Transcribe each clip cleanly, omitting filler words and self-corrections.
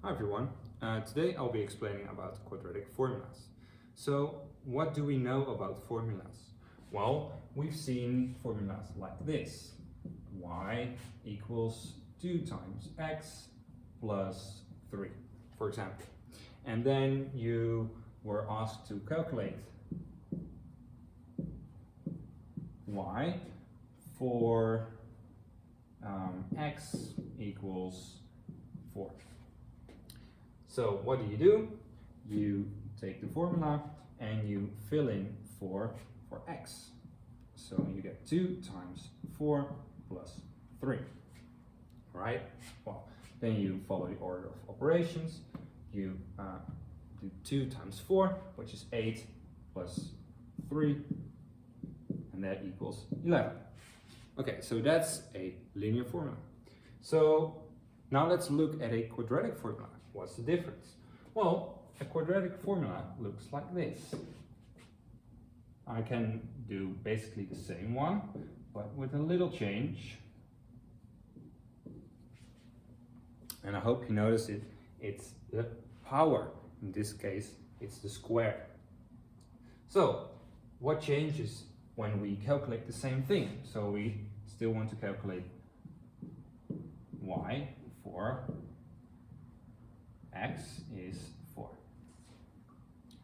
Hi everyone, today I'll be explaining about quadratic formulas. So what do we know about formulas? Well, we've seen formulas like this. Y equals 2 times x plus 3, for example. And then you were asked to calculate y for x equals 4. So what do? You take the formula and you fill in 4 for x. So you get 2 times 4 plus 3. Right? Well, then you follow the order of operations. You do 2 times 4, which is 8, plus 3, and that equals 11. Okay, so that's a linear formula. So now let's look at a quadratic formula. What's the difference? Well, a quadratic formula looks like this. I can do basically the same one, but with a little change. And I hope you notice it. It's the power. In this case, it's the square. So, what changes when we calculate the same thing? So we still want to calculate y for x is 4.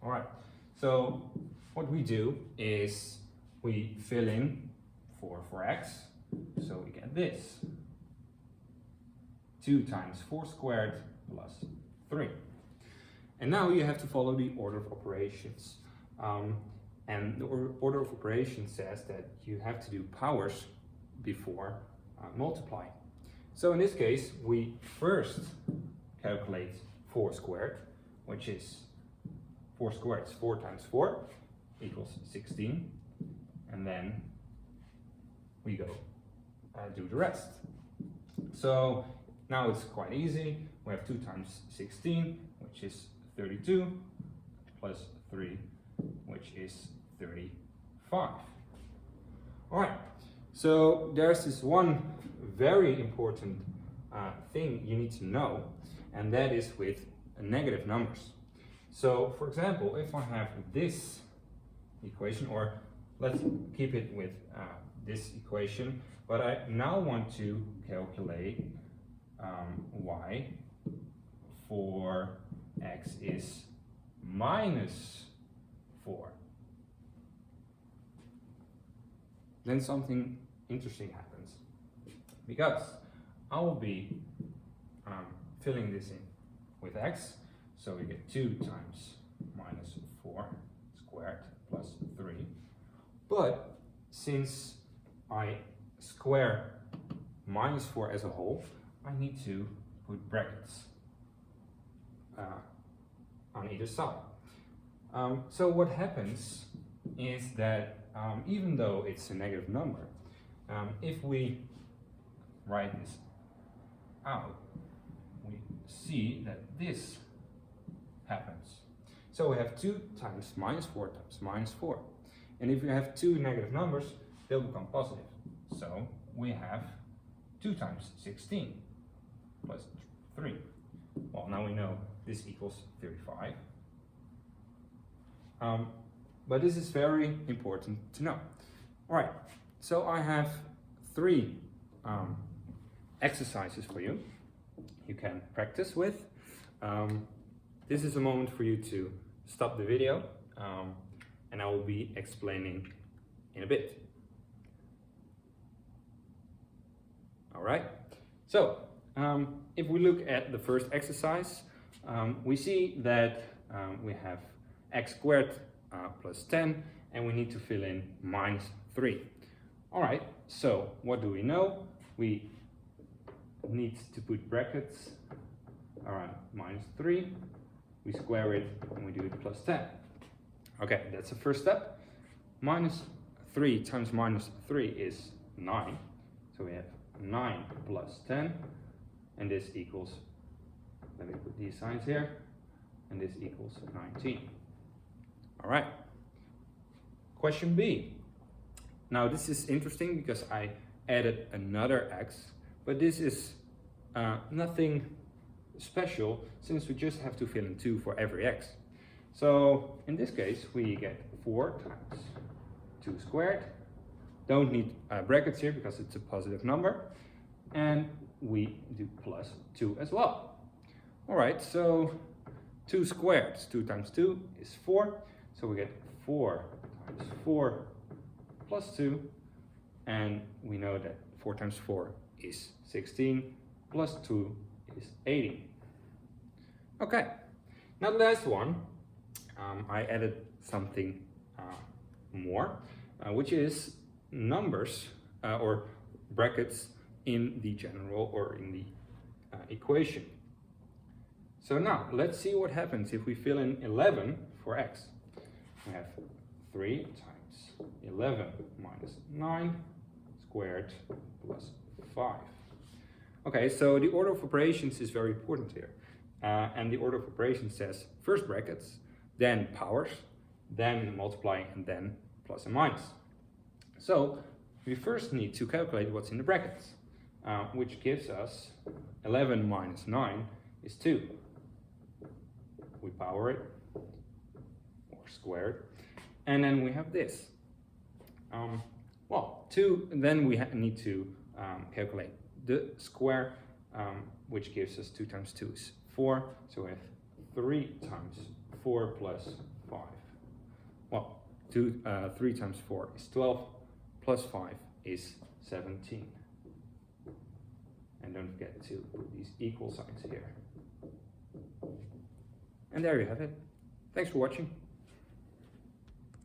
All right, so what we do is we fill in 4 for x, so we get this. 2 times 4 squared plus 3. And now you have to follow the order of operations. And the order of operations says that you have to do powers before multiplying. So in this case, we first calculate 4 squared, which is 4 squared is 4 times 4 equals 16. And then we go do the rest. So now it's quite easy. We have 2 times 16, which is 32, plus 3, which is 35. All right, so there's this one very important thing you need to know, and that is with negative numbers. So, for example, if I have this equation, or let's keep it with this equation, but I now want to calculate y for x is minus 4. Then something interesting happens, because I will be filling this in with x, so we get 2 times minus 4 squared plus 3. But since I square minus 4 as a whole, I need to put brackets on either side. So what happens is that even though it's a negative number, if we write this out, we see that this happens. So we have 2 times minus 4 times minus 4. And if you have 2 negative numbers, they'll become positive. So we have 2 times 16 plus 3. Well, now we know this equals 35. But this is very important to know. All right, so I have 3 exercises for you. You can practice with. This is a moment for you to stop the video, and I will be explaining in a bit. All right, so if we look at the first exercise, we see that we have x squared plus 10, and we need to fill in minus 3. All right, so what do we know? We need to put brackets around minus 3. We square it and we do it plus 10. Okay, that's the first step. Minus 3 times minus 3 is 9. So we have 9 plus 10, and this equals, let me put these signs here, and this equals 19. All right. Question B. Now this is interesting because I added another x, but this is nothing special since we just have to fill in 2 for every x. So in this case we get 4 times 2 squared. Don't need brackets here because it's a positive number. And we do plus 2 as well. Alright, so 2 squared, 2 times 2 is 4. So we get 4 times 4 plus 2. And we know that 4 times 4 is 16, plus 2 is 18. Okay, now the last one, I added something more, which is numbers or brackets in the general or in the equation. So now let's see what happens if we fill in 11 for x. We have 3 times 11 minus 9 squared plus 5. Okay, so the order of operations is very important here. And the order of operations says first brackets, then powers, then multiplying, and then plus and minus. So we first need to calculate what's in the brackets, which gives us 11 minus 9 is 2. We power it, or square it, and then we have this. Well, 2, then we need to calculate the square, which gives us 2 times 2 is 4, so we have 3 times 4 plus 5. Well, 3 times 4 is 12, plus 5 is 17. And don't forget to put these equal signs here. And there you have it. Thanks for watching.